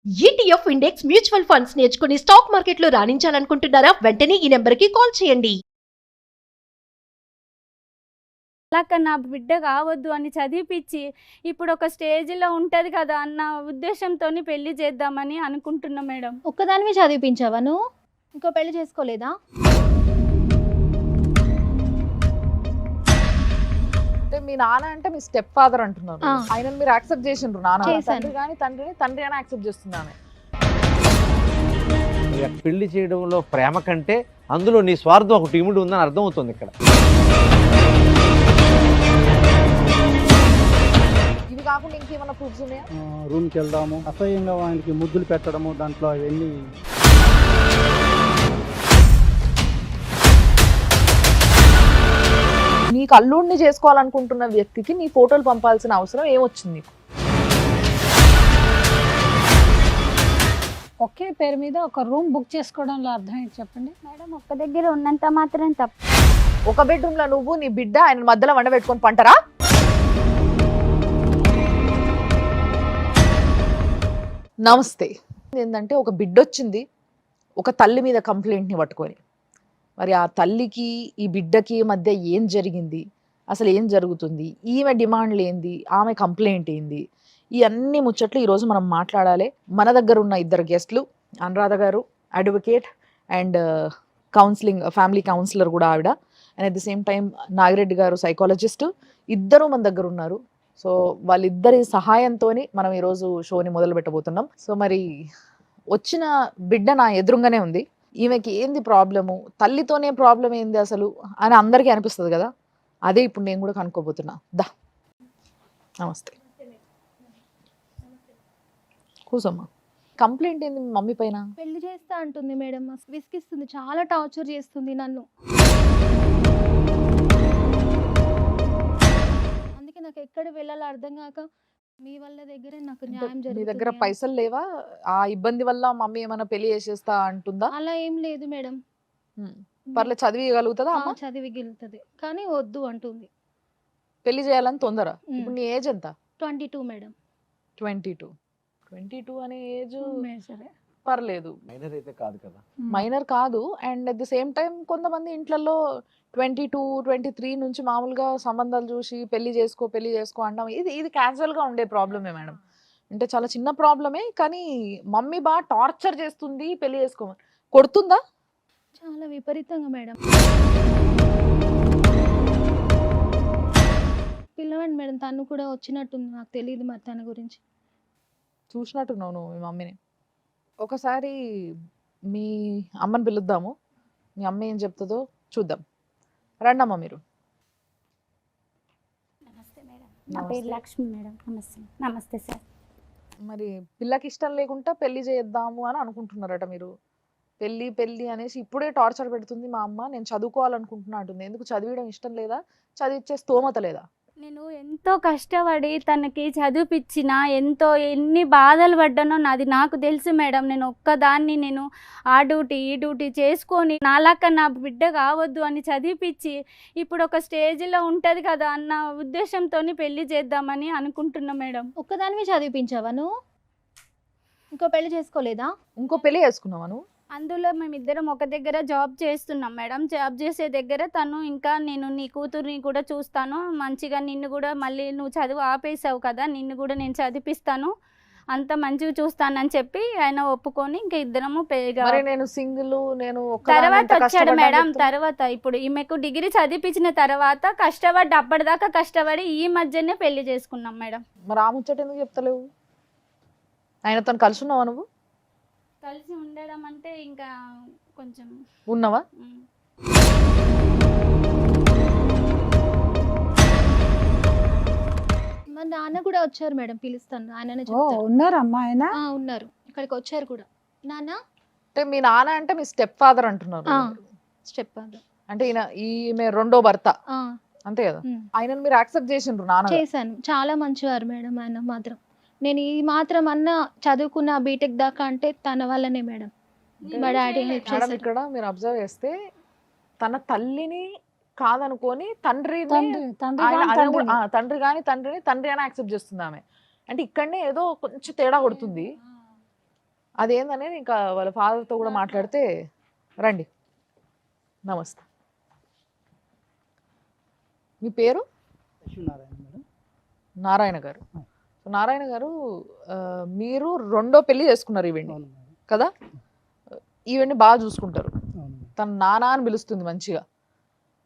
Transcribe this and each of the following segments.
ETF index mutual funds నేర్చుకుని stock మార్కెట్లో రాణించాలనుకుంటున్నారా? వెంటనే ఈ నెంబర్కి కాల్ చేయండి. అలాగ నా బిడ్డ కావద్దు అని చదివిపించి ఇప్పుడు ఒక స్టేజ్లో ఉంటుంది కదా అన్న ఉద్దేశంతో పెళ్లి చేద్దామని అనుకుంటున్నా మేడం. ఒక్కదానివి చదివిపించావా నువ్వు? ఇంకో పెళ్లి చేసుకోలేదా? అంటే మీ నాన్న అంటే మీ స్టెప్ ఫాదర్ అంటున్నారు. ఆ. ఆయన మీరు యాక్సెప్ట్ చేసిండ్రు నాన్న చేశాను. తండ్రి కానీ తండ్రి అని యాక్సెప్ట్ చేస్తున్నాను. పెళ్లి చేయడంలో ప్రేమ కంటే అందులో నీ స్వార్థం ఒకటి ఇముడు ఉందని అర్థమవుతుంది ఇక్కడ. ఇవి కాకుండా ఇంకేమైనా ప్రూఫ్స్ ఉన్నాయా? రూమ్కి వెళ్దాము, అసహ్యంగా ఆయనకి ముద్దులు పెట్టడము, దాంట్లో అవన్నీ. నీకు అల్లుడిని చేసుకోవాలనుకుంటున్న వ్యక్తికి నీ ఫోటోలు పంపాల్సిన అవసరం ఏమొచ్చింది నీకు? ఒకే పేరు మీద ఒక రూమ్ బుక్ చేసుకోవడంలో అర్థం ఏంటి చెప్పండి మేడం ఒక్క దగ్గర ఉన్నంత మాత్రం తప్పు. ఒక బెడ్రూమ్ లో నువ్వు నీ బిడ్డ ఆయన మధ్యలో వండ పెట్టుకొని పంటరా? నమస్తే. ఏంటంటే ఒక బిడ్డ వచ్చింది ఒక తల్లి మీద కంప్లైంట్ని పట్టుకొని, మరి ఆ తల్లికి ఈ బిడ్డకి మధ్య ఏం జరిగింది, అసలు ఏం జరుగుతుంది, ఈమె డిమాండ్లు ఏంది, ఆమె కంప్లైంట్ ఏంది, ఈ అన్ని ముచ్చట్లు ఈరోజు మనం మాట్లాడాలి. మన దగ్గర ఉన్న ఇద్దరు గెస్ట్లు, అనురాధ గారు advocate and counselling family counsellor కూడా ఆవిడ, and at the same time Nagireddy గారు సైకాలజిస్ట్, ఇద్దరు మన దగ్గర ఉన్నారు. సో వాళ్ళిద్దరి సహాయంతో మనం ఈరోజు షోని మొదలు పెట్టబోతున్నాం. సో మరి వచ్చిన బిడ్డ నా ఎదురుగానే ఉంది. ఈమెకి ఏంది ప్రాబ్లము, తల్లితోనే ప్రాబ్లం ఏంది అసలు అని అందరికీ అనిపిస్తుంది కదా, అదే ఇప్పుడు నేను కూడా కనుక్కోబోతున్నా. దా నమస్తే, కూసమ్మా. కంప్లైంట్ ఏంది మీ మమ్మీ పైన? పెళ్లి చేస్తా అంటుంది మేడం, విసిగిస్తుంది, చాలా టార్చర్ చేస్తుంది నన్ను. అందుకే నాకు ఎక్కడ వెళ్ళాలో అర్థం కాక మీ వాళ్ళ దగ్గరే నాకు న్యాయం మీ జరుగుతుంది. దగ్గర పైసలు లేవా? ఆ ఇబ్బంది వల్ల మమ్మీ ఏమైనా పెళ్లి చేసేస్తా అంటుందా? అలా ఏం లేదు మేడం. పర్లేదు, చదివిగలుగుతుందా అమ్మ? చదివిగలుగుతుంది కానీ వద్దు అంటుంది. పెళ్లి చేయాలని తొందర. ఇప్పుడు నీ ఏజ్ ఎంత? 22 మేడం. 22 అనే ఏజ్ సరే పర్లేదు, మైనర్ అయితే కాదు కదా. మైనర్ కాదు. And at the same time కొంతమంది ఇంట్లలో 22-23 నుంచి మామూలుగా సంబంధాలు చూసి పెళ్లి చేసుకో అంటాం. ఇది క్యాజువల్ గా ఉండే ప్రాబ్లమే మేడం. అంటే చాలా చిన్న ప్రాబ్లమే, కానీ మమ్మీ బాగా టార్చర్ చేస్తుంది పెళ్లి చేసుకోమని. కొడుతుందా? చాలా విపరీతంగా మేడం. పిల్లవండి మేడం, తను కూడా వచ్చినట్టుంది, నాకు తెలియదు మరి తన గురించి. చూసినట్టున్నావు నువ్వు మీ మమ్మీని. ఒకసారి మీ అమ్మని పిలుద్దాము, మీ అమ్మ ఏం చెప్తుందో చూద్దాం. రండమ్మా మీరు. నమస్తే మేడం, నా పేరు లక్ష్మి మేడం. నమస్తే. నమస్తే సార్. మరి పిల్లకి ఇష్టం లేకుండా పెళ్లి చేద్దాము అని అనుకుంటున్నారట మీరు. పెళ్లి అనేసి ఇప్పుడే టార్చర్ పెడుతుంది మా అమ్మ, నేను చదువుకోవాలనుకుంటున్నా అంటుంది. ఎందుకు చదివడం ఇష్టం లేదా? చదివించే స్తోమత లేదా? నేను ఎంతో కష్టపడి తనకి చదివిపించిన, ఎన్ని బాధలు పడ్డానో నాది నాకు తెలుసు మేడం. నేను ఒక్కదాన్ని నేను ఆ డ్యూటీ ఈ డ్యూటీ చేసుకొని నాలాక నా బిడ్డ కావద్దు అని చదివిపించి ఇప్పుడు ఒక స్టేజ్లో ఉంటుంది కదా అన్న ఉద్దేశంతో పెళ్లి చేద్దామని అనుకుంటున్నా మేడం. ఒక్కదానివి చదివిపించావా నువ్వు? ఇంకో పెళ్లి చేసుకోలేదా? ఇంకో పెళ్లి చేసుకున్నావా నువ్వు? అందులో మేమిద్దరం ఒక దగ్గర జాబ్ చేస్తున్నాం మేడం. జాబ్ చేసే దగ్గర తను ఇంకా నేను నీ కూతుర్ని కూడా చూస్తాను, మంచిగా నిన్ను కూడా, మళ్ళీ నువ్వు చదువు ఆపేసావు కదా, నిన్ను కూడా నేను చదివిస్తాను, అంత మంచిగా చూస్తానని చెప్పి ఆయన ఒప్పుకొని ఇంకా ఇద్దరము మరి నేను సింగిల్, నేను తర్వాత వచ్చాడు మేడం. తర్వాత ఇప్పుడు ఈమెకు డిగ్రీ చదివించిన తర్వాత కష్టపడి అప్పటిదాకా కష్టపడి ఈ మధ్యనే పెళ్లి చేసుకున్నాం మేడం. మరి ఆ ముచ్చట ఎందుకు చెప్తలేవు? ఆయనతో కలిసి ఉన్నావా నువ్వు? కలిసి ఉండడం అంటే ఇంకా కొంచెం ఉన్నావా? మా నాన్న కూడా వచ్చారు మేడం, పిలుస్తాను, ఆయననే ఓ చెప్తారు. ఉన్నారమ్మా ఆయన. ఉన్నారు, ఇక్కడికి వచ్చారు కూడా. నాన్న అంటే మీ నాన్న అంటే మీ స్టెప్ ఫాదర్ అంటున్నారు. స్టెప్ ఫాదర్ అంటే ఈమె రెండో భర్త అంతే కదా? ఆయనను మీరు యాక్సెప్ట్ చేసిండ్రు నాన్న? చేశాను, చాలా మంచివారు మేడం ఆయన మాత్రం. నేను ఈ మాత్రం అన్న చదువుకున్న బీటెక్ దాకా అంటే తన వల్లనే మేడం. మా డాడీ హెల్ప్ మేడం చేశారు. ఇక్కడ మీరు అబ్జర్వ్ చేస్తే తన తల్లిని కాదనుకొని తండ్రిని తండ్రి అని యాక్సెప్ట్ చేస్తుంది ఆమె. అంటే ఇక్కడనే ఏదో కొంచెం తేడా కొడుతుంది. అదేందని ఇంకా వాళ్ళ ఫాదర్తో కూడా మాట్లాడితే రండి. నమస్తే, మీ పేరు? లక్ష్మీనారాయణ మేడం. నారాయణ గారు. సో నారాయణ గారు, మీరు రెండో పెళ్లి చేసుకున్నారు ఈవెంట్ అవును మేడం. కదా? ఈవెంట్ బాగా చూసుకుంటారు, అవును మేడం. తన నానా అని పిలుస్తుంది మంచిగా.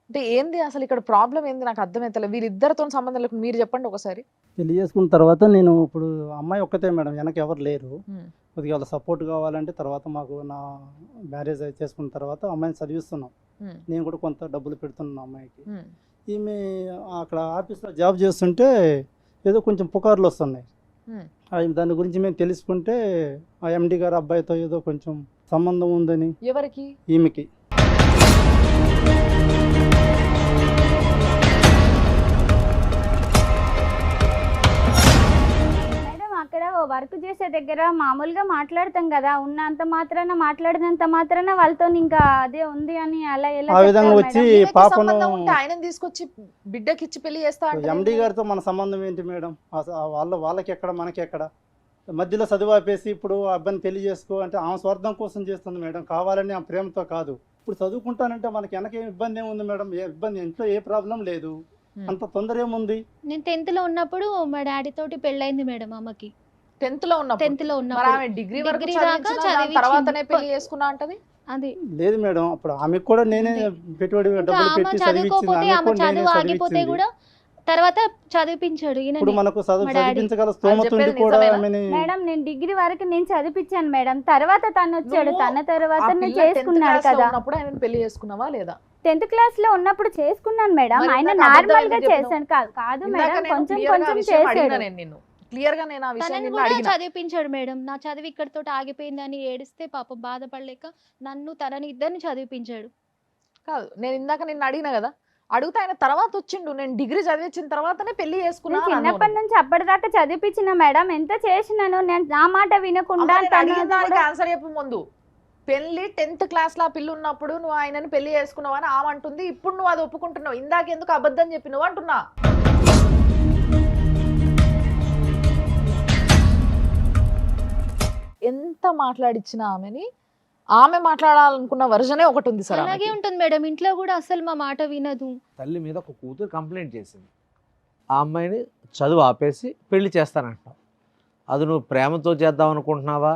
అంటే ఏంది అసలు ఇక్కడ ప్రాబ్లం ఏంది నాకు అర్థమవుతలేదు. వీరిద్దరితో సంబంధం లేకుండా మీరు చెప్పండి ఒకసారి. పెళ్లి చేసుకున్న తర్వాత నేను ఇప్పుడు అమ్మాయి ఒక్కతే మేడం, వెనక ఎవరు లేరు. కొద్దిగా వాళ్ళ సపోర్ట్ కావాలంటే తర్వాత మాకు నా మ్యారేజ్ చేసుకున్న తర్వాత అమ్మాయిని చదివిస్తున్నాం. నేను కూడా కొంత డబ్బులు పెడుతున్నాను అమ్మాయికి. ఈమె అక్కడ ఆఫీస్లో జాబ్ చేస్తుంటే ఏదో కొంచెం పుకార్లు వస్తున్నాయి. దాని గురించి మేము తెలుసుకుంటే ఆ ఎండి గారు అబ్బాయితో ఏదో కొంచెం సంబంధం ఉందని. ఎవరికి? ఈమెకి. మేడం అక్కడ వర్క్ చేసే దగ్గర మామూలుగా మాట్లాడతాం కదా, ఉన్నంత మాత్రాన మాట్లాడినంత మాత్రాన వాళ్ళతో ఇంకా అదే ఉంది అని అలా ఎలా ఆ విధంగా చెప్తారు వచ్చి మేడం? ఈమెకి పాపను సంబంధం ఉంటే ఆయనని తీసుకొచ్చి బిడ్డకి ఇచ్చి పెళ్లి చేస్తా అంటే ఎండి గారితో మన సంబంధం ఏంటి మేడం? వాళ్ళకి ఎక్కడ మనకి ఎక్కడ? మధ్యలో చదువు ఆపేసి ఇప్పుడు ఆ అబ్బాయిని పెళ్లి చేసుకో అంటే ఆమె స్వార్థం కోసం చేస్తుంది మేడం, కావాలని ఆ ప్రేమతో కాదు. ఇప్పుడు చదువుకుంటానంటే మనకి వెనకేం ఇబ్బంది ఏముంది మేడం? ఏ ఇబ్బంది, ఇంట్లో ఏ ప్రాబ్లం లేదు, అంత తొందర ఏముంది? నేను 10th లో ఉన్నప్పుడు మా డాడీ తోటి పెళ్ళైంది మేడం అమ్మకి. 10th లో ఉన్నప్పుడు. 10th లో మరి ఉన్నప్పుడు ఆమె డిగ్రీ వరకు డిగ్రీ దాకా చదివించిన దాని చదివించింది. తర్వాతనే పెళ్లి చేసుకున్నా అంటది. అది లేదు మేడం, అప్పుడు ఆమెకు కూడా నేనే పెట్టుబడి ఇంకా డబ్బులు ఆమె పెట్టి చదువుకోపోతే చదివించింది. ఆమె చదువు ఆగిపోతే కూడా తర్వాత చదివించాడు ఇప్పుడు ఈయన. మనకు మా డాడీ. చదివించగల స్తోమత ఉండి చెప్పేది కూడా నిజమేనా? ఆమెని మేడం నేను డిగ్రీ వరకు నేను చదివించాను మేడం, తర్వాత తను వచ్చాడు, నువ్వు తన తర్వాత ఆ పిల్ల 10th చేసుకున్నాడు class లో కదా. ఉన్నప్పుడు ఆయన పెళ్లి చేసుకున్నావా లేదా? 10th క్లాస్ లో ఉన్నప్పుడు చేసుకున్నాను మేడం. మరి ఆయన ఇందాక అబద్ధం నార్మల్ గా ఎందుకు చెప్పినావు? చేశాను కాదు ఇందాక మేడం, నేను కొంచెం clear గా ఆ కొంచెం విషయం అడిగినా చేశాడు. నేను నిన్ను. క్లియర్ గా నేను ఆ విషయం తనని నిన్ను కూడా అడిగినా. చదివించాడు మేడం. నా చదివి ఇక్కడితో ఆగిపోయిందని ఏడిస్తే పాపం బాధపడలేక నన్ను తనని ఇద్దరిని చదివించాడు. కాదు, నేను ఇందాక నిన్ను అడిగినా కదా, అడిగితే ఆయన తర్వాత వచ్చిండు నేను డిగ్రీ చదివించిన తర్వాతనే పెళ్లి చేసుకున్నా నేను అని అన్నావు చిన్నప్పటి నువ్వు. నుంచి అప్పటిదాకా చదివించిన మేడం, ఎంత చేసినాను నేను నా మాట వినకుండా. అమ్మ, నేను తను అడిగిన దానికి కూడా- ఆన్సర్ చెప్పు ముందు. పెళ్లి 10th క్లాస్ లో పిల్ల ఉన్నప్పుడు నువ్వు ఆయనని పెళ్లి చేసుకున్నావు అని ఆమె అంటుంది. ఇప్పుడు నువ్వు అది ఒప్పుకుంటున్నావు. ఇందాక ఎందుకు అబద్ధం చెప్పినావు అంటున్నా. ఎంత మాట్లాడిచ్చినా ఆమెని, ఆమె మాట్లాడాలనుకున్న వర్జనే ఒకటి ఉంది సార్. అలాగే ఉంటుంది మేడం. ఇంట్లో కూడా అసలు మా మాట వినదు. తల్లి మీద ఒక కూతురు కంప్లైంట్ చేసింది, ఆ అమ్మాయిని చదువు ఆపేసి పెళ్లి చేస్తానంటావు. అది నువ్వు ప్రేమతో చేద్దాం అనుకుంటున్నావా,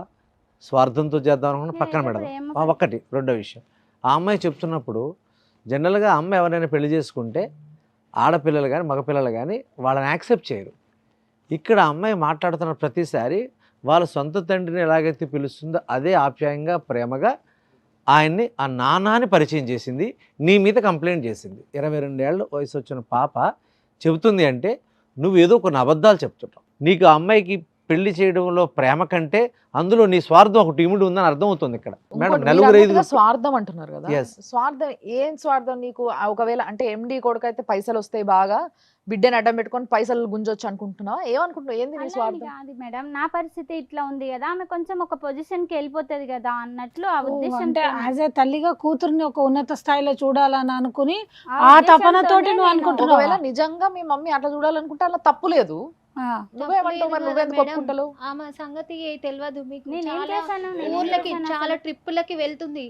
స్వార్థంతో చేద్దాం అనుకుంటున్నా పక్కన నేను పెడదాం. ప్రేమ ఒక్కటి. రెండో విషయం, ఆ అమ్మాయి చెప్తున్నప్పుడు జనరల్గా అమ్మ ఎవరైనా పెళ్లి చేసుకుంటే ఆడపిల్లలు కానీ మగపిల్లలు కానీ వాళ్ళని యాక్సెప్ట్ చేయరు. ఇక్కడ అమ్మాయి మాట్లాడుతున్న ప్రతిసారి వాళ్ళ సొంత తండ్రిని ఎలాగైతే పిలుస్తుందో అదే ఆప్యాయంగా ప్రేమగా ఆయన్ని ఆ నాన్నని పరిచయం చేసింది, నీ మీద కంప్లైంట్ చేసింది. 22 ఏళ్ళ వయసు వచ్చిన పాప చెబుతుంది అంటే నువ్వు ఏదో కొన్ని అబద్ధాలు చెప్తున్నావు. నీకు ఆ అమ్మాయికి పెళ్లి చేయడంలో ప్రేమ కంటే అందులో నీ స్వార్థం ఒకటి ఇమిడి ఉందని అర్థమవుతుంది ఇక్కడ. మేడం ఇంకోటి, మీరు నలుగురు అన్నట్టుగా ఐదుగురు స్వార్థం అంటున్నారు కదా. Yes. స్వార్థం ఏం స్వార్థం నీకు? ఒకవేళ అంటే ఎండి కొడుకు అయితే పైసలు వస్తాయి బాగా, బిడ్డని అడ్డం పెట్టుకొని పైసలు గుంజొచ్చు అనుకుంటున్నావా? ఏమనుకుంటున్నావు? ఏంది నీ అలా అని స్వార్థం? కాదు మేడం, నా పరిస్థితి ఇట్లా ఉంది కదా, ఆమె కొంచెం ఒక పొజిషన్ కి వెళ్ళిపోతుంది కదా అన్నట్లు ఆ అంటే ఉద్దేశంతో యాజ్ ఏ తల్లిగా కూతుర్ని ఒక ఉన్నత స్థాయిలో చూడాలని అనుకుని ఆ ఆ ఉద్దేశంతోనే తపనతోటి నువ్వు నేను- అనుకుంటున్నావా? ఒకవేళ నిజంగా మీ మమ్మీ అట్లా చూడాలనుకుంటే అలా తప్పు లేదు. ఆ, నువ్వేమంటావు మరి? నువ్వెందుకు మేడం, ఒప్పుకుంటావు? ఆమె సంగతి తెలియదు మీకు. నేను ఏం చాలా చేశాను? నేను ఏం ఊర్లకి చేశాను చాలా అసలు? ట్రిప్పులకి వెళ్తుంది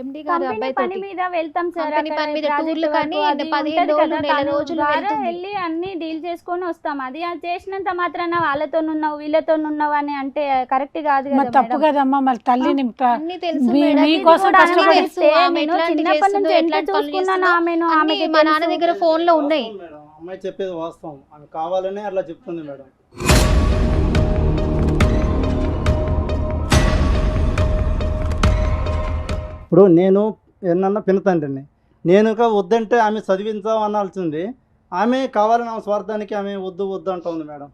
ఎండి గారి కంపెనీ అబ్బాయి పని తోటి. మీద వెళ్తాం సార్, కంపెనీ అక్కడ పని మీద ప్రాజెక్ట్ టూర్లు వర్క్ కానీ అది 15 ఉంటది రోజులు, కదా, నెల తను రోజులు ద్వారా వెళ్తుంది. వెళ్ళి అన్ని డీల్ చేసుకొని వస్తాం. అది చేసినంత మాత్రాన వాళ్ళతో ఉన్నావు వీళ్ళతో ఉన్నావు అని అంటే కరెక్ట్ కాదు మరి కదా తప్పు మేడం. కదమ్మా. మరి తల్లిని అన్ని తెలుసు మీ- మేడం. మీకోసం ఇది కూడా అన్ని కష్టపడి- తెలుసు. ఆమె నేను ఎట్లాంటి చిన్నప్పటి చేస్తుందో, నుంచి ఎంత ఎట్లాంటి పనులు చూసుకున్నాను చేస్తుందో ఆమెను, అన్ని ఆమెకి మా నాన్న తెలుసు. దగ్గర ఫోన్ లో ఉన్నాయి. వాస్తవం మేడం, అమ్మాయి చెప్పేది వాస్తవం. ఆమె కావాలనే అట్లా చెప్తుంది మేడం. ఇప్పుడు నేను ఎన్నన్నా పినతండ్రిని, నేను వద్దంటే ఆమె చదివించాం అనాల్సింది. ఆమె కావాలని ఆమె స్వార్థానికి ఆమె వద్దు వద్దు అంటుంది మేడం.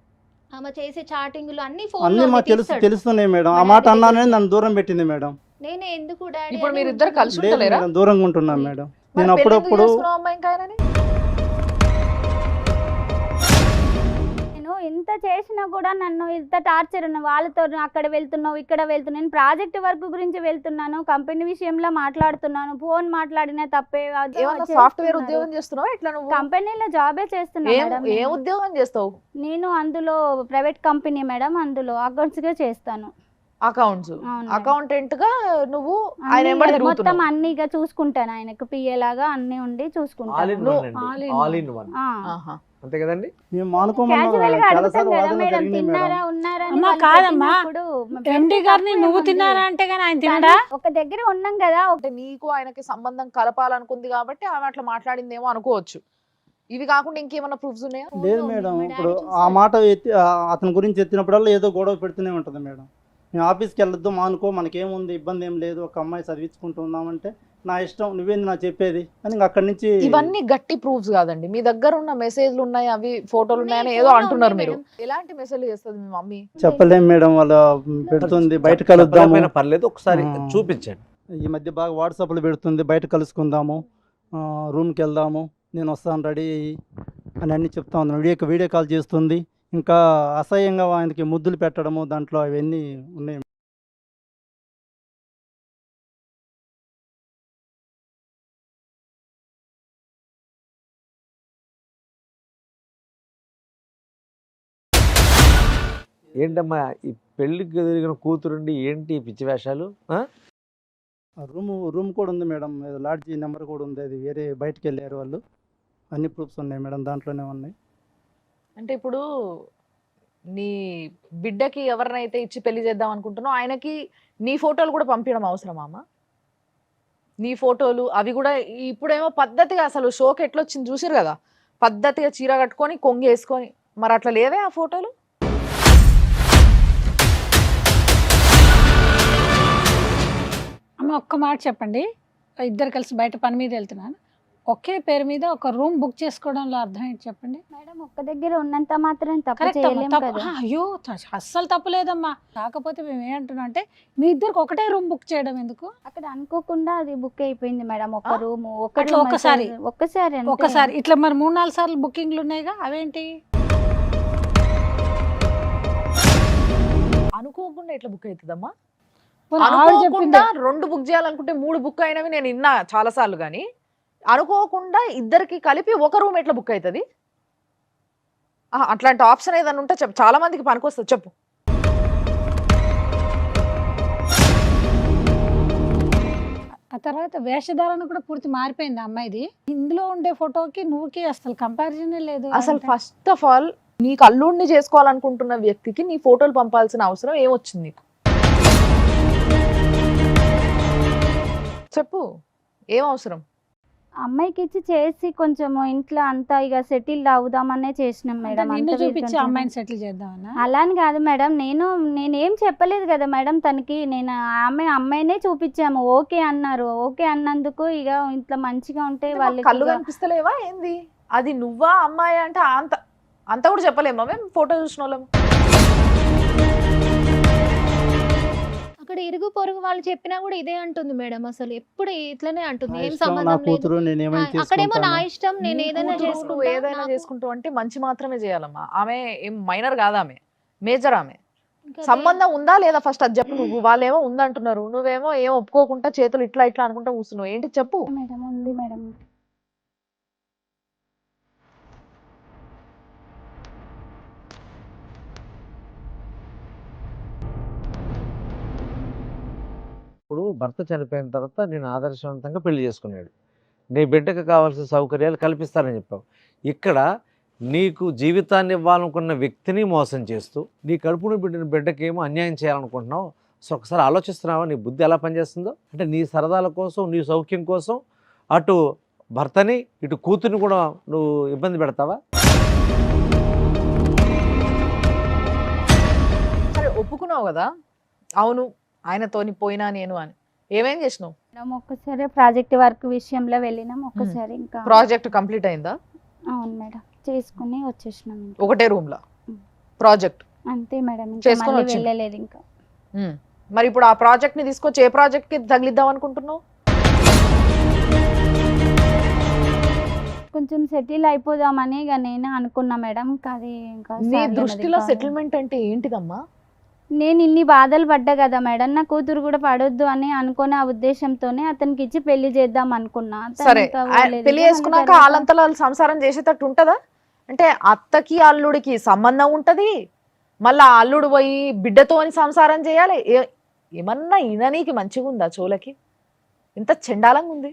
ఆమె చేసే చాటింగ్లు అన్ని అన్నీ ఫోన్ మాకు తెలుస్తున్నాయి మేడం. ఆ మాట అన్నానని నన్ను దూరం పెట్టింది మేడం. నేనే ఎందుకు డాడీ ఇప్పుడు అని మీరు ఇద్దరు కలిసి లేదు ఉంటలేరా? మేడం, దూరంగా ఉంటున్నాం మేడం. మరి నేను పెళ్లి ఎందుకు అప్పుడప్పుడు చేసుకున్నావు అమ్మా ఇంకా ఆయనని? నేను ఇంత చేసినా కూడా నన్ను ఇంత టార్చర్ వాళ్ళతో అక్కడ వెళ్తున్నావు ఇక్కడ వెళ్తున్నావు. నేను ప్రాజెక్ట్ వర్క్ గురించి వెళ్తున్నాను, కంపెనీ విషయంలో మాట్లాడుతున్నాను, ఫోన్ మాట్లాడినా తప్పే. ఏమన్నా సాఫ్ట్వేర్ ఉద్యోగం చేస్తున్నావా? ఇట్లా నువ్వు కంపెనీలో జాబే చేస్తున్నా ఏం మేడం. ఏ ఉద్యోగం చేస్తావు? నేను అందులో ప్రైవేట్ కంపెనీ మేడం, అందులో అకౌంట్స్ గా చేస్తాను. అకౌంట్స్ అవును మేడం. అకౌంటెంట్ గా నువ్వు ఆయన అన్ని వెంబడి మొత్తం తిరుగుతున్నావు. అన్ని ఇక చూసుకుంటాను, ఆయనకు పిఏ లాగా అన్ని ఉండి ఆల్ చూసుకుంటాను. In No. వన్ అండి, All in all one. In one. ఆ. ఆహా. అంతే కదండి. మేము మానుకోమన్నా క్యాజువల్ గా చాలా అడుగుతాం సార్లు కదా వాదనలు మేడం, జరిగినాయి తిన్నారా మేడం. ఉన్నారా అని అమ్మా, వాళ్ళు కాదమ్మా. పెట్టినప్పుడు ఎండి పెడితే గారిని తప్పు నువ్వు ఏముంది? తిన్నారా అంటే కానీ ఆయన తినడా? కానీ ఒక దగ్గర ఉన్నాం కదా. అంటే నీకు ఆయనకి సంబంధం కలపాలనుకుంది కాబట్టి ఆమె అట్లా మాట్లాడిందేమో అనుకోవచ్చు. ఇవి కాకుండా ఇంకేమైనా ప్రూఫ్స్ ఉన్నాయా? లేదు మేడం, ఇప్పుడు ఆ మాట అతని గురించి ఎత్తినప్పుడల్లా ఏదో గొడవ పెడుతూనే ఉంటుంది మేడం. మేము ఆఫీస్కి వెళ్ళొద్దు, మానుకో, మనకేముంది, ఇబ్బంది ఏం లేదు, ఒక అమ్మాయి చదివించుకుంటూ ఉన్నామంటే నా ఇష్టం, నువ్వేంది నా చెప్పేది అని ఇంక అక్కడి నుంచి. ఇవన్నీ గట్టి ప్రూఫ్స్ కాదండి. మీ దగ్గర ఉన్న మెసేజ్లు ఉన్నాయి, అవి ఫోటోలు ఉన్నాయని ఏదో అంటున్నారు మీరు. ఎలాంటి మెసేజ్ చేస్తుంది మీ మమ్మీ? చెప్పలేం మేడం, వాళ్ళ పెడుతుంది బయట కలుద్దాము, చెప్పకపోయినా పర్లేదు, ఒకసారి ఆ. చూపించండి. ఈ మధ్య బాగా వాట్సాప్లో పెడుతుంది, బయట కలుసుకుందాము, రూమ్కి వెళ్దాము, నేను వస్తాను రెడీ అని అన్నీ చెప్తా ఉన్నాను. వీడియో కాల్ చేస్తుంది, ఇంకా అసహ్యంగా ఆయనకి ముద్దులు పెట్టడము, దాంట్లో అవన్నీ ఉన్నాయి. ఏంటమ్మా ఈ పెళ్లికి ఎదిరిగిన కూతురుండి ఏంటి ఈ పిచ్చి వేషాలు? ఆ? రూమ్ కూడా ఉంది మేడం, లాడ్జీ నెంబర్ కూడా ఉంది, అది వేరే బయటకు వెళ్ళారు వాళ్ళు. అన్ని ప్రూఫ్స్ ఉన్నాయి మేడం, దాంట్లోనే ఉన్నాయి. అంటే ఇప్పుడు నీ బిడ్డకి ఎవరినైతే ఇచ్చి పెళ్లి చేద్దాం అనుకుంటున్నావు ఆయనకి నీ ఫోటోలు కూడా పంపించడం అవసరమా అమ్మ? నీ ఫోటోలు అవి కూడా ఇప్పుడేమో పద్ధతిగా అసలు షోకి ఎట్లొచ్చింది చూసారు కదా, పద్ధతిగా చీర కట్టుకొని కొంగి వేసుకొని, మరి అట్లా లేవే ఆ ఫోటోలు? అమ్మ, ఒక్క మాట చెప్పండి. ఇద్దరు కలిసి బయట పని మీద వెళ్తున్నాను, ఒకే పేరు మీద ఒక రూమ్ బుక్ చేసుకోవడంలో అర్థం ఏంటి చెప్పండి? మేడం ఒక్క దగ్గర ఉన్నంత మాత్రం తప్పు కరెక్ట్ అమ్మా, చేయలేం తప్పు. కదా. అయ్యో, అస్సలు తప్పు లేదమ్మా. కాకపోతే మేము ఏమంటున్నాం అంటే మీ ఇద్దరికి ఒకటే రూమ్ బుక్ చేయడం ఎందుకు? అక్కడ అనుకోకుండా అది బుక్ అయిపోయింది మేడం, ఒక ఆ? రూమ్ అట్లా ఒక్కసారి? ఒక్కసారి అంతే. ఒకసారి ఇట్లా మరి 3-4 సార్లు బుకింగ్లు ఉన్నాయిగా, అవేంటి? అనుకోకుండా ఎట్లా బుక్ అవుతుందమ్మా? పోనీ ఆవిడ చెప్పింది. అనుకోకుండా 2 బుక్ చేయాలనుకుంటే 3 బుక్ అయినవి నేను విన్నా చాలా సార్లు. కానీ అనుకోకుండా ఇద్దరికి కలిపి ఒక రూమ్ ఎట్లా బుక్ అవుతుంది? అట్లాంటి ఆప్షన్ ఏదైనా ఉంటే చెప్పు, చాలా మందికి పనికొస్తుంది, చెప్పు. ఆ తర్వాత వేషధారణ కూడా పూర్తి మారిపోయింది ఆ అమ్మాయిది. ఇందులో ఉండే ఫోటోకి నువ్వుకి అసలు కంపారిజన్ లేదు. అసలు ఫస్ట్ ఆఫ్ ఆల్ నీకు అల్లుడిని చేసుకోవాలనుకుంటున్న వ్యక్తికి నీ ఫోటోలు పంపాల్సిన అవసరం ఏమొచ్చింది నీకు? చెప్పు, ఏం అవసరం? అమ్మాయికి ఇచ్చి చేసి కొంచెం ఇంట్లో అంతా ఇక సెటిల్ అవుదామనే చేసినాం మేడం. నిన్ను అంత చూపించి వీకంటే. అమ్మాయిని సెటిల్ చేద్దామన్నా? అలా అని కాదు మేడం, నేనేం చెప్పలేదు కదా మేడం తనకి. నేను అమ్మాయినే చూపించాము, ఓకే అన్నారు. ఓకే అన్నందుకు ఇక ఇంట్లో మంచిగా ఉంటే అంటే మాకు వాళ్ళకి కళ్ళు ఇక- కనిపిస్తలేవా ఏంది? అది నువ్వా అమ్మాయి అంటే అంత కూడా చెప్పలేమా మేము ఫోటో చూసిన వాళ్ళం? అక్కడ ఇరుగు పొరుగు వాళ్ళు చెప్పినా కూడా ఇదే అంటుంది మేడం. అసలు ఎప్పుడు ఇట్లనే అంటుంది, నా ఏం ఇష్టం, నా సంబంధం లేదు. కూతురు, నేను ఏమైనా అక్కడేమో నా చేసుకుంటాను. ఇష్టం, నేను నీ ఏదైనా కూతురు చేసుకుంటా, నువ్వు ఏదైనా నాకు- చేసుకుంటావు అంటే మంచి మాత్రమే చేయాలమ్మా. ఆమె ఏం మైనర్ కాదు, ఆమె మేజర్. ఆమె ఇంకా సంబంధం ఉందా లేదా ఫస్ట్ అది చెప్పు. నువ్వు వాళ్ళేమో ఉందంటున్నారు, నువ్వేమో ఏం ఒప్పుకోకుండా చేతులు ఇట్లా ఇట్లా అనుకుంటా కూర్చున్నావు, ఏంటి చెప్పు. మేడం ఉంది మేడం. ఇప్పుడు భర్త చనిపోయిన తర్వాత నేను ఆదర్శవంతంగా పెళ్లి చేసుకున్నాడు, నీ బిడ్డకు కావాల్సిన సౌకర్యాలు కల్పిస్తానని చెప్పావు. ఇక్కడ నీకు జీవితాన్ని ఇవ్వాలనుకున్న వ్యక్తిని మోసం చేస్తూ నీ కడుపును బిడ్డని బిడ్డకేమో అన్యాయం చేయాలనుకుంటున్నావు. సో ఒకసారి ఆలోచిస్తున్నావా నీ బుద్ధి ఎలా పనిచేస్తుందో? అంటే నీ సరదాల కోసం, నీ సౌఖ్యం కోసం అటు భర్తని ఇటు కూతుర్ని కూడా నువ్వు ఇబ్బంది పెడతావా? సరే ఒప్పుకున్నావు కదా, అవును ఆయనతోని పోయినా నేను అని, ఏమేం చేసినావు? మేడం ఒక్కసారి ప్రాజెక్ట్ వర్క్ విషయంలో వెళ్ళినాం, ఒక్కసారి ఇంకా ప్రాజెక్ట్ కంప్లీట్ అయిందా? అవును మేడం, చేసుకుని వచ్చేసినాం ఇంకా. ఒకటే రూమ్ లో ప్రాజెక్ట్ అంతే మేడం, ఇంకా చేసుకొని మళ్ళీ వచ్చింది. వెళ్ళలేదు ఇంకా. మరి ఇప్పుడు ఆ ప్రాజెక్ట్ ని తీసుకొచ్చి ఏ ప్రాజెక్ట్ కి తగిలిద్దాం అనుకుంటున్నావు? కొంచెం సెటిల్ అయిపోదామని ఇక నేను అనుకున్నా మేడం. ఇంకా అది ఇంకా నీ సాధ్యమది దృష్టిలో కాదు. సెటిల్మెంట్ అంటే ఏంటిదమ్మా? నేను ఇన్ని బాధలు పడ్డా కదా మేడం, నా కూతురు కూడా పడొద్దు అని అనుకునే ఆ ఉద్దేశంతోనే అతనికి ఇచ్చి పెళ్లి చేద్దాం అనుకున్నా. తను సరే ఇంకా ఆ పోలేదు. పెళ్లి మళ్ళీ చేసుకున్నాక తర్వాత- వాళ్ళంతలో వాళ్ళు సంసారం చేసేటట్టు ఉంటదా? అంటే అత్తకి అల్లుడికి సంబంధం ఉంటది, మళ్ళా అల్లుడు పోయి బిడ్డతోని సంసారం చేయాలి. ఏమన్నా ఈయననీకి మంచిగా ఉందా చోలకి? ఇంత చెండాలంగా ఉంది.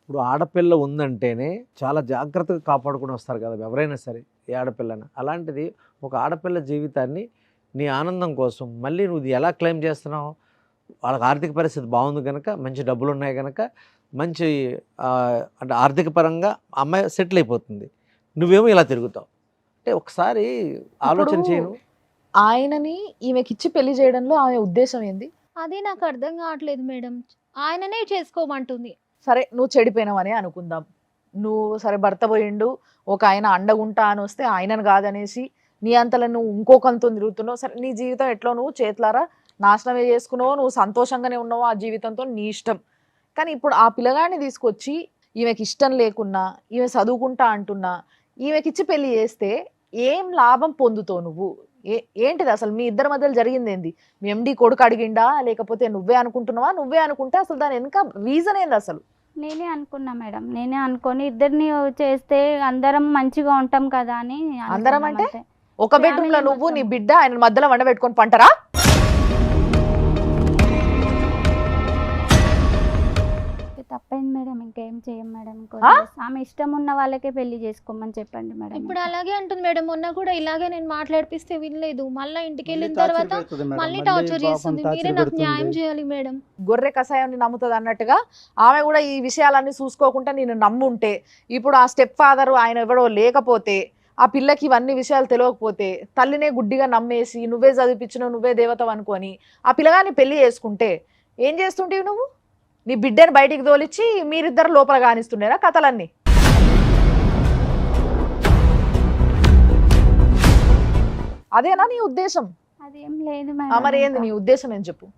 ఇప్పుడు ఆడపిల్ల ఉందంటేనే చాలా జాగ్రత్తగా కాపాడుకుని వస్తారు కదా ఎవరైనా సరే, ఏ ఆడపిల్లని. అలాంటిది ఒక ఆడపిల్ల జీవితాన్ని నీ ఆనందం కోసం మళ్ళీ నువ్వు ఎలా క్లెయిమ్ చేస్తున్నావు? వాళ్ళకి ఆర్థిక పరిస్థితి బాగుంది కనుక, మంచి డబ్బులు ఉన్నాయి కనుక, మంచి అంటే ఆర్థిక పరంగా అమ్మాయి సెటిల్ అయిపోతుంది, నువ్వేమో ఇలా తిరుగుతావు. అంటే ఒకసారి ఆలోచన చేయను. ఆయనని ఈమెకిచ్చి పెళ్లి చేయడంలో ఆమె ఉద్దేశం ఏంది? అదే నాకు అర్థం కావట్లేదు మేడం. ఆయననే చేసుకోమంటుంది. సరే నువ్వు చెడిపోయినావని అనుకుందాం. నువ్వు సరే భర్త పోయిండు, ఒక ఆయన అండగుంటా అని వస్తే ఆయనను కాదనేసి నీ అంతలో నువ్వు ఇంకొకంతో తిరుగుతున్నావు. సరే నీ జీవితం ఎట్లో నువ్వు చేతులారా నాశనమే చేసుకున్నావు, నువ్వు సంతోషంగానే ఉన్నావు ఆ జీవితంతో, నీ ఇష్టం. కానీ ఇప్పుడు ఆ పిల్లగాడిని తీసుకొచ్చి ఈమెకి ఇష్టం లేకున్నా, ఈమె చదువుకుంటా అంటున్నా, ఈమెకిచ్చి పెళ్లి చేస్తే ఏం లాభం పొందుతావు నువ్వు? ఏంటిది అసలు మీ ఇద్దరి మధ్యలో జరిగింది ఏంది? మీ ఎండి కొడుకు అడిగిండా, లేకపోతే నువ్వే అనుకుంటున్నావా? నువ్వే అనుకుంటే అసలు దాని వెనుక రీజన్ ఏంది అసలు? నేనే అనుకున్నా మేడం, నేనే అనుకొని ఇద్దరిని చేస్తే అందరం మంచిగా ఉంటాం కదా అని అనుకున్నాం అందరం అంటే? అంతే. ఒక బెడ్రూమ్ లో Family నువ్వు నీ మొత్తం. బిడ్డ ఆయన మధ్యలో వండ పెట్టుకొని పంటరా? తప్పైంది మేడం, ఇంకేం చేయం మేడం. ఆ? ఆమె ఇష్టం ఉన్న వాళ్ళకే పెళ్లి చేసుకోమని చెప్పండి మేడం. ఇప్పుడు అలాగే అంటుంది మేడం. మొన్న కూడా ఇలాగే నేను మాట్లాడిపిస్తే వినలేదు. మళ్ళీ ఇంటికి వెళ్ళిన మళ్ళీ తర్వాత torture పెడుతుంది మేడం. మళ్ళీ మళ్ళీ టార్చర్ పాపం చేస్తుంది. torture మీరే నాకు న్యాయం పెడుతుంది. చేయాలి మేడం. గొర్రె కషాయాన్ని నమ్ముతుంది అన్నట్టుగా ఆమె కూడా ఈ విషయాలన్నీ చూసుకోకుండా నేను నమ్ముంటే, ఇప్పుడు ఆ స్టెప్ ఫాదర్ ఆయన ఎవడో లేకపోతే, ఆ పిల్లకి ఇవన్నీ విషయాలు తెలియకపోతే, తల్లినే గుడ్డిగా నమ్మేసి నువ్వే చదివిపించినావు, నువ్వే దేవతవు అనుకొని ఆ పిల్లగాన్ని పెళ్లి చేసుకుంటే ఏం చేస్తుంటేవి నువ్వు? నీ బిడ్డని బయటికి తోలిచ్చి మీరిద్దరు లోపల కానిస్తుండేనా కథలన్నీ? అదేనా నీ ఉద్దేశం? అదేం లేదు మరి మేడం. ఏంది నీ ఉద్దేశం ఏం చెప్పు?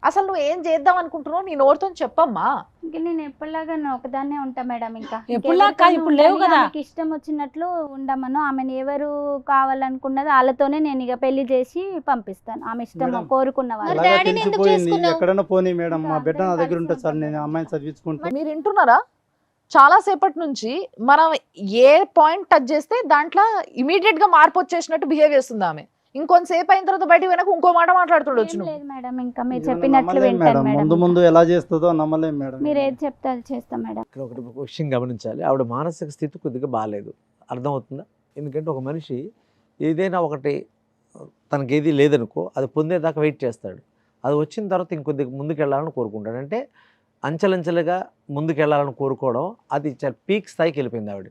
అసలు నువ్వు ఏం చేద్దాం అనుకుంటున్నావు నీ నోటితో చెప్పమ్మా. ఇంకా నేను ఎప్పటిలాగా నేను ఒకదాన్నే ఉంటా మేడం. ఇంకా ఎప్పుడులాగా ఇంకెవరితోనూ ఇప్పుడు లేవు ఉండను. కదా. ఆమెకి ఇష్టం వచ్చినట్లు ఉండమను. ఆమెను ఎవరు కావాలనుకున్నదో వాళ్ళతోనే నేను ఇక పెళ్లి చేసి పంపిస్తాను. ఆమె ఇష్టం మేడం, కోరుకున్న మరి వాళ్ళు. అలాగే డాడీని ఎందుకు తెలిసిపోయింది. చేసుకున్నావు? ఎక్కడైనా పోనీ మేడం, మా ఇంకా బిడ్డ నా అందరం దగ్గర కలిసి ఉంటుంది సార్, ఉంటాం నేను మేడం. అమ్మాయిని చదివించుకుంటా. మీరు వింటున్నారా? చాలా సేపటి నుంచి మనం ఏ పాయింట్ టచ్ చేస్తే దాంట్లో ఇమీడియట్ గా మార్పు వచ్చేసినట్టు బిహేవ్ చేస్తుంది ఆమె. ఇంకొంతసేపు అయిన తర్వాత బయటికి వెనక ఇంకో మాట మాట్లాడుతుండొచ్చు ఏం నువ్వు. లేదు మేడం, ఇంకా మీరు ఇవాళ చెప్పినట్లు నమ్మలేం వింటాను మేడం. మేడం. ముందు ముందు ఎలా చేస్తుందో నమ్మలేం మేడం. మీరు ఏది చెప్తే అది చేస్తాం మేడం. ఇక్కడ ఒకటి విషయం గమనించాలి, ఆవిడ మానసిక స్థితి కొద్దిగా బాగాలేదు. అర్థమవుతుందా? ఎందుకంటే ఒక మనిషి ఏదైనా ఒకటి తనకి ఏది లేదనుకో, అది పొందేదాకా వెయిట్ చేస్తాడు. అది వచ్చిన తర్వాత ఇంకొద్దిగా ముందుకు వెళ్ళాలని కోరుకుంటాడు. అంటే అంచెలంచెలుగా ముందుకు వెళ్ళాలని కోరుకోవడం అది పీక్ స్థాయికి వెళ్ళిపోయింది ఆవిడ.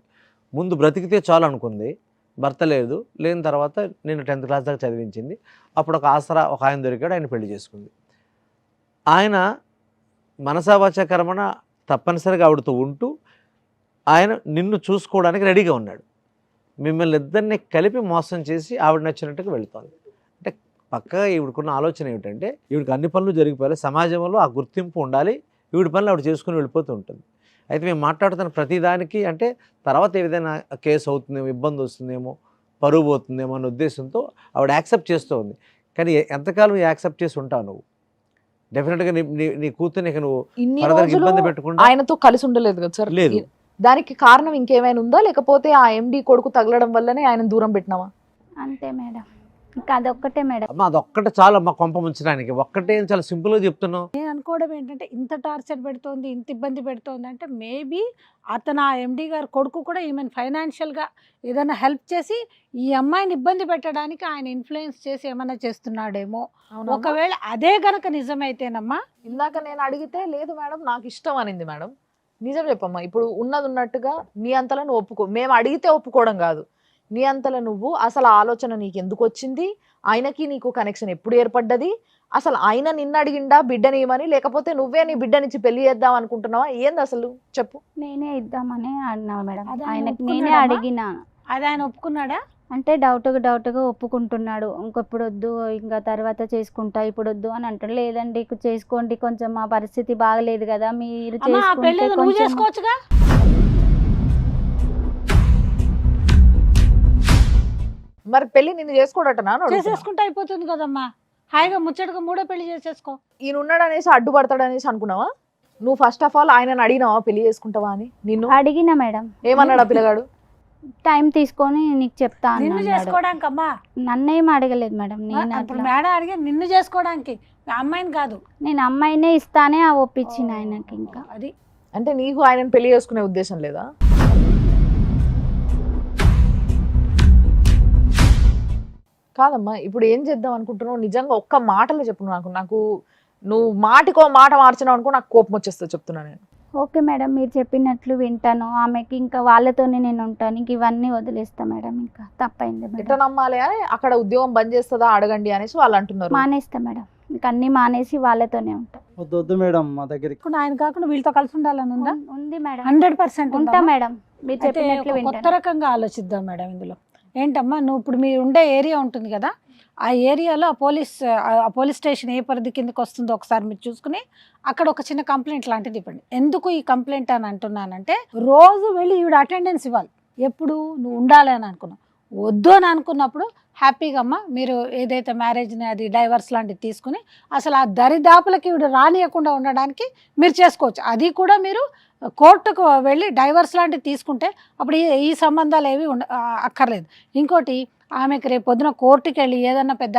ముందు బ్రతికితే చాలు అనుకుంది, భర్త లేదు, లేని తర్వాత నేను 10th క్లాస్ దాకా చదివించింది. అప్పుడు ఒక ఆసరా ఒక ఆయన దొరికాడు, ఆయన పెళ్లి చేసుకుంది. ఆయన మనసావాచ కర్మణ తప్పనిసరిగా ఆవిడతో ఉంటూ ఆయన నిన్ను చూసుకోవడానికి రెడీగా ఉన్నాడు. మిమ్మల్ని ఇద్దరిని కలిపి మోసం చేసి ఆవిడ నచ్చినట్టుగా వెళుతోంది. అంటే పక్కగా ఈవిడకున్న ఆలోచన ఏమిటంటే, ఈవిడికి అన్ని పనులు జరిగిపోయాలి, సమాజంలో ఆ గుర్తింపు ఉండాలి, ఈవిడ పనులు ఆవిడ చేసుకుని వెళ్ళిపోతూ ఉంటుంది. అయితే మేము మాట్లాడుతున్న ప్రతిదానికి అంటే తర్వాత ఏదైనా కేసు అవుతుందేమో, ఇబ్బంది వస్తుందేమో, పరువు పోతుందేమో అనే ఉద్దేశంతో ఆవిడ యాక్సెప్ట్ చేస్తూ ఉంది. కానీ ఎంతకాలం యాక్సెప్ట్ చేసి ఉంటావు నువ్వు? డెఫినెట్గా నీ కూతుర్ని నువ్వు ఇన్ని ఫర్దర్గా రోజులు ఇబ్బంది పెట్టకుండా ఆయనతో కలిసి ఉండలేదు కదా సార్? లేదు. దానికి కారణం ఇంకేమైనా ఉందా, లేకపోతే ఆ ఎండి కొడుకు తగలడం వల్లనే ఆయన దూరం పెట్టినావా? అంతే మేడం, ఇంకా అదొక్కటే మేడం. అమ్మ అదొక్కటే చాలా అమ్మ కొంప ముంచడానికి. ఒక్కటే చాలా సింపుల్గా చెప్తున్నావు. నేను అనుకోవడం ఏంటంటే, ఇంత టార్చర్ పెడుతోంది, ఇంత ఇబ్బంది పెడుతోంది అంటే మేబీ అతను ఆ ఎండి గారు కొడుకు కూడా ఈమెను ఫైనాన్షియల్గా ఏదైనా హెల్ప్ చేసి ఈ అమ్మాయిని ఇబ్బంది పెట్టడానికి ఆయన ఇన్ఫ్లుయెన్స్ చేసి ఏమైనా చేస్తున్నాడేమో. అవునా? ఒకవేళ అదే గనక నిజమైతేనమ్మా, ఇందాక నేను అడిగితే లేదు మేడం నాకు ఇష్టం అనింది మేడం. నిజం చెప్పమ్మా, ఇప్పుడు ఉన్నది ఉన్నట్టుగా నీ అంతలో నువ్వు ఒప్పుకో. మేము అడిగితే ఒప్పుకోవడం కాదు, నీ అంతలో నువ్వు అసలు ఆలోచన నీకు ఎందుకు వచ్చింది, ఆయనకి నీకు కనెక్షన్ ఎప్పుడు ఏర్పడ్డది, అసలు ఆయన నిన్ను అడిగిండా బిడ్డని ఇవ్వమని, లేకపోతే నువ్వే నీ బిడ్డనిచ్చి పెళ్లి చేద్దాం అనుకుంటున్నావా? ఏంది అసలు చెప్పు. నేనే ఇద్దామని అన్నా మేడం. అది ఆయన ఆయనకి నేనే ఒప్పుకున్నాడమ్మా? అడిగినా. అది ఆయన ఒప్పుకున్నాడా? అంటే డౌట్గా ఒప్పుకుంటున్నాడు. ఇంకొప్పుడు వద్దు, ఇంకా తర్వాత చేసుకుంటా, ఇప్పుడు వద్దు అని అంటాడు. లేదండి చేసుకోండి, కొంచెం మా పరిస్థితి బాగలేదు కదా, మీరు అమ్మా ఆ పెళ్ళి చేసుకుంటే నువ్వు కొంచెం. చేసుకోవచ్చుగా. మరి పెళ్లి నిన్ను చేసుకోడటనా? చేసేసుకుంటే అయిపోతుంది కదమ్మా, హాయిగా ముచ్చటగా మూడో పెళ్లి చేసేసుకో. ఈయన ఉన్నాడు అనేసి అడ్డుపడతాడు అనేసి అనుకున్నావా? నువ్వు ఫస్ట్ ఆఫ్ ఆల్ ఆయనను అడిగినావా పెళ్లి చేసుకుంటావా అని? నిన్ను అడిగిన మేడం, ఏమన్నాడు ఆ పిల్లగాడు? టైం తీసుకొని నీకు చెప్తా నిన్ను అన్నాడు. చేసుకోవడానికి అమ్మా. నన్నేం అడగలేదు మేడం. నేను ఇప్పుడు అట్లా మేడం అడిగి నిన్ను చేసుకోవడానికి, ఆ అమ్మాయిని కాదు. నేను అమ్మాయినే ఇస్తానే ఆ ఒప్పించిన ఆయనకి. ఇంకా అది అంటే నీకు ఆయనను పెళ్లి చేసుకునే ఉద్దేశం లేదా? కాదమ్మా, ఇప్పుడు ఏం చేద్దాం అనుకుంటున్నావు? నిజంగా ఒక్క మాటలో చెప్పు నాకు. నాకు నువ్వు మాటికో మాట మార్చినావు అనుకో నాకు కోపం వచ్చేస్తుంది, చెప్తున్నా నేను. ఓకే మేడం, మీరు చెప్పినట్లు వింటాను. ఆమెకి ఇంకా వాళ్ళతోనే నేను ఉంటాను. ఇంక ఇవన్నీ వదిలేస్తా మేడం. ఇంకా తప్పైంది ఎట్లా మేడం. నమ్మాలి అని అక్కడ ఉద్యోగం బంద్ చేస్తుందా అడగండి అనేసి వాళ్ళు అంటున్నారు. మానేస్తా మేడం. ఇంక అన్ని మానేసి వాళ్ళతోనే ఉంటా. వద్దు వద్దు మేడం, మా దగ్గరికి ఇప్పుడు ఆయన కాకుండా వీళ్ళతో కలిసి ఉండాలని ఉందా? ఉంది మేడం. 100% ఉంటా మేడం. మీరు అయితే చెప్పినట్లు ఒక కొత్త వింటాను. రకంగా ఆలోచిద్దాం మేడం ఇందులో. ఏంటమ్మా, నువ్వు ఇప్పుడు మీరు ఉండే ఏరియా ఉంటుంది కదా, ఆ ఏరియాలో ఆ పోలీస్ స్టేషన్ ఏ పరిధి కిందకి వస్తుందో ఒకసారి మీరు చూసుకుని అక్కడ ఒక చిన్న కంప్లైంట్ లాంటిది ఇవ్వండి. ఎందుకు ఈ కంప్లైంట్ అని అంటున్నానంటే, రోజు వెళ్ళి ఈవిడ అటెండెన్స్ ఇవ్వాలి. ఎప్పుడు నువ్వు ఉండాలి అని అనుకున్నావు, వద్దు అని అనుకున్నప్పుడు హ్యాపీగా అమ్మ మీరు ఏదైతే మ్యారేజ్ని అది డైవర్స్ లాంటివి తీసుకుని అసలు ఆ దరిదాపులకి ఈవిడ రానియకుండా ఉండడానికి మీరు చేసుకోవచ్చు. అది కూడా మీరు కోర్టుకు వెళ్ళి డైవర్స్ లాంటివి తీసుకుంటే అప్పుడు ఈ సంబంధాలు ఏవి అక్కర్లేదు. ఇంకోటి, ఆమెకు రేపు పొద్దున కోర్టుకి వెళ్ళి ఏదన్నా పెద్ద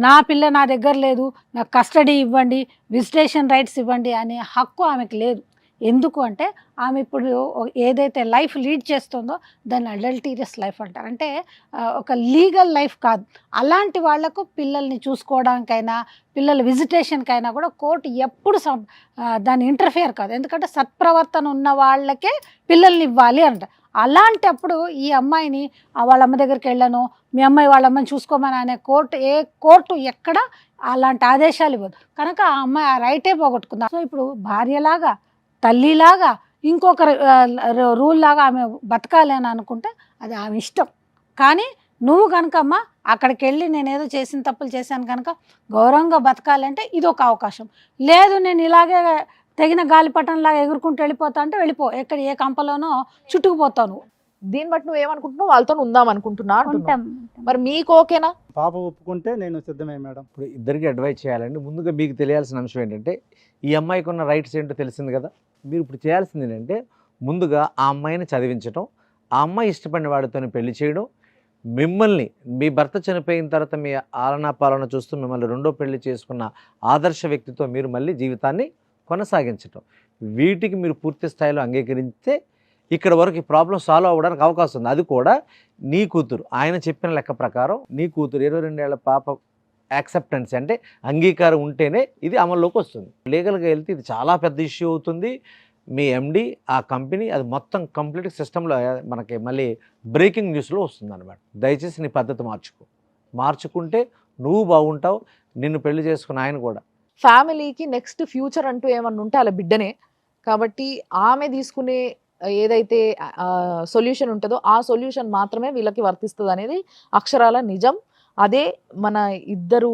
నా పిల్ల నా దగ్గర లేదు, నాకు కస్టడీ ఇవ్వండి, విజిటేషన్ రైట్స్ ఇవ్వండి అనే హక్కు ఆమెకు లేదు. ఎందుకు అంటే ఆమె ఇప్పుడు ఏదైతే లైఫ్ లీడ్ చేస్తుందో దాన్ని అడల్టీరియస్ లైఫ్ అంటారు. అంటే ఒక లీగల్ లైఫ్ కాదు. అలాంటి వాళ్లకు పిల్లల్ని చూసుకోవడానికైనా పిల్లల విజిటేషన్కైనా కూడా కోర్టు ఎప్పుడు దాన్ని ఇంటర్ఫియర్ కాదు. ఎందుకంటే సత్ప్రవర్తన ఉన్న వాళ్ళకే పిల్లల్ని ఇవ్వాలి అంట. అలాంటప్పుడు ఈ అమ్మాయిని వాళ్ళ అమ్మ దగ్గరికి వెళ్ళను, మీ అమ్మాయి వాళ్ళ అమ్మని చూసుకోమని అనే కోర్టు ఎక్కడ అలాంటి ఆదేశాలు ఇవ్వదు. కనుక ఆ అమ్మాయి ఆ రైటే పోగొట్టుకుంది. సో ఇప్పుడు భార్యలాగా తల్లిలాగా ఇంకొక రూల్ లాగా ఆమె బతకాలి అని అనుకుంటే అది ఆమె ఇష్టం. కానీ నువ్వు కనుకమ్మా అక్కడికి వెళ్ళి నేను ఏదో చేసిన తప్పులు చేశాను కనుక గౌరవంగా బతకాలంటే ఇది ఒక అవకాశం. లేదు నేను ఇలాగే తెగిన గాలిపటంలాగా ఎగురుకుంటూ వెళ్ళిపోతా అంటే వెళ్ళిపో, ఎక్కడ ఏ కంపలోనో చుట్టుకుపోతావు. దీన్ని బట్టి నువ్వు ఏమనుకుంటున్నావు? వాళ్ళతో ఉందాం అనుకుంటున్నా అంటున్నావు. ఉంటాం. మరి మీకు ఓకేనా? పాప ఒప్పుకుంటే నేను సిద్ధమే మేడం. ఇప్పుడు ఇద్దరికి అడ్వైజ్ చేయాలండి. ముందుగా మీకు తెలియాల్సిన అంశం ఏంటంటే, ఈ అమ్మాయికి ఉన్న రైట్స్ ఏంటో తెలిసింది కదా. మీరు ఇప్పుడు చేయాల్సింది ఏంటంటే, ముందుగా ఆ అమ్మాయిని చదివించడం, ఆ అమ్మాయి ఇష్టపడిన వాడితో పెళ్లి చేయడం, మిమ్మల్ని మీ భర్త చనిపోయిన తర్వాత మీ ఆలనా పాలన చూస్తూ మిమ్మల్ని రెండో పెళ్లి చేసుకున్న ఆదర్శ వ్యక్తితో మీరు మళ్ళీ జీవితాన్ని కొనసాగించటం. వీటికి మీరు పూర్తి స్థాయిలో అంగీకరిస్తే ఇక్కడ వరకు ఈ ప్రాబ్లం సాల్వ్ అవ్వడానికి అవకాశం ఉంది. అది కూడా నీ కూతురు ఆయన చెప్పిన లెక్క ప్రకారం నీ కూతురు 22 ఏళ్ల పాప యాక్సెప్టెన్స్ అంటే అంగీకారం ఉంటేనే ఇది అమల్లోకి వస్తుంది. లీగల్గా వెళ్తే ఇది చాలా పెద్ద ఇష్యూ అవుతుంది. మీ ఎండి ఆ కంపెనీ అది మొత్తం కంప్లీట్ సిస్టంలో మనకి మళ్ళీ బ్రేకింగ్ న్యూస్లో వస్తుంది అనమాట. దయచేసి నీ పద్ధతి మార్చుకుంటే నువ్వు బాగుంటావు, నిన్ను పెళ్లి చేసుకున్న ఆయన కూడా. ఫ్యామిలీకి నెక్స్ట్ ఫ్యూచర్ అంటూ ఏమన్నా ఉంటే అలా బిడ్డనే కాబట్టి ఆమె తీసుకునే ఏదైతే సొల్యూషన్ ఉంటుందో ఆ సొల్యూషన్ మాత్రమే వీళ్ళకి వర్తిస్తుంది అనేది అక్షరాల నిజం. అదే మన ఇద్దరు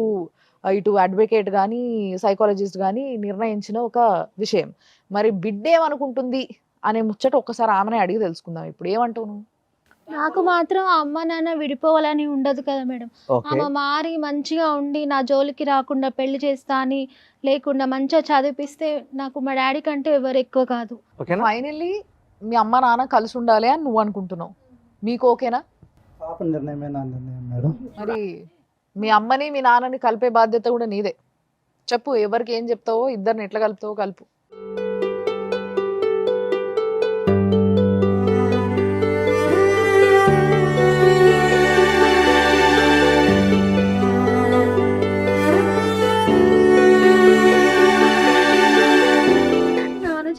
ఇటు అడ్వకేట్ కానీ సైకాలజిస్ట్ కానీ నిర్ణయించిన ఒక విషయం. మరి బిడ్డ ఏమనుకుంటుంది అనే ముచ్చట ఒక్కసారి ఆమెనే అడిగి తెలుసుకుందాం. ఇప్పుడు ఏమంటావు నువ్వు? నాకు మాత్రం అమ్మ నాన్న విడిపోవాలని ఉండదు కదా మేడం. ఆమె మారి మంచిగా ఉండి నా జోలికి రాకుండా పెళ్లి చేస్తా అని లేకుండా మంచిగా చదివిపిస్తే నాకు మా డాడీ కంటే ఎవరు ఎక్కువ కాదు. ఫైనల్లీ మీ అమ్మ నాన్న కలిసి ఉండాలి అని నువ్వు అనుకుంటున్నావు. మీకు ఓకేనా? పాప నిర్ణయమే నా నిర్ణయం మేడం. మరి మీ అమ్మని మీ నాన్నని కలిపే బాధ్యత కూడా నీదే. చెప్పు, ఎవరికి ఏం చెప్తావో, ఇద్దరిని ఎట్లా కలుపుతావో కలుపు.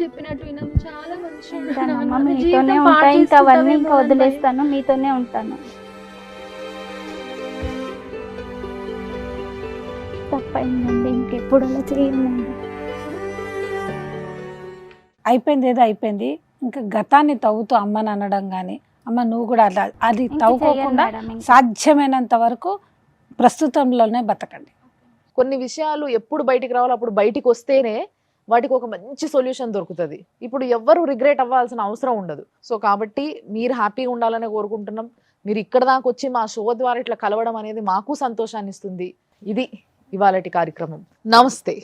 చెప్పినట్టు విన్నాం, చాలా ఉంటానమ్మా, మీతోనే ఉంటా. ఇంకా అవన్నీ ఇంకా వదిలేస్తాను, మీతోనే ఉంటాను. తప్పైందండి, ఇంకెప్పుడు అలా చేయండి. అయిపోయింది ఏదో అయిపోయింది. ఇంకా గతాన్ని తవ్వుతూ అమ్మని అనడం కానీ, అమ్మ నువ్వు కూడా అట్లా అది తవ్వుకోకుండా సాధ్యమైనంత వరకు ప్రస్తుతంలోనే బతకండి. కొన్ని విషయాలు ఎప్పుడు బయటికి రావాలో అప్పుడు బయటికి వస్తేనే వాటికి ఒక మంచి సొల్యూషన్ దొరుకుతుంది. ఇప్పుడు ఎవ్వరు రిగ్రెట్ అవ్వాల్సిన అవసరం ఉండదు. సో కాబట్టి మీరు హ్యాపీగా ఉండాలనే కోరుకుంటున్నాం. మీరు ఇక్కడ దాకా వచ్చి మా షో ద్వారా ఇట్లా కలవడం అనేది మాకు సంతోషాన్ని ఇస్తుంది. ఇది ఇవాళటి కార్యక్రమం. నమస్తే.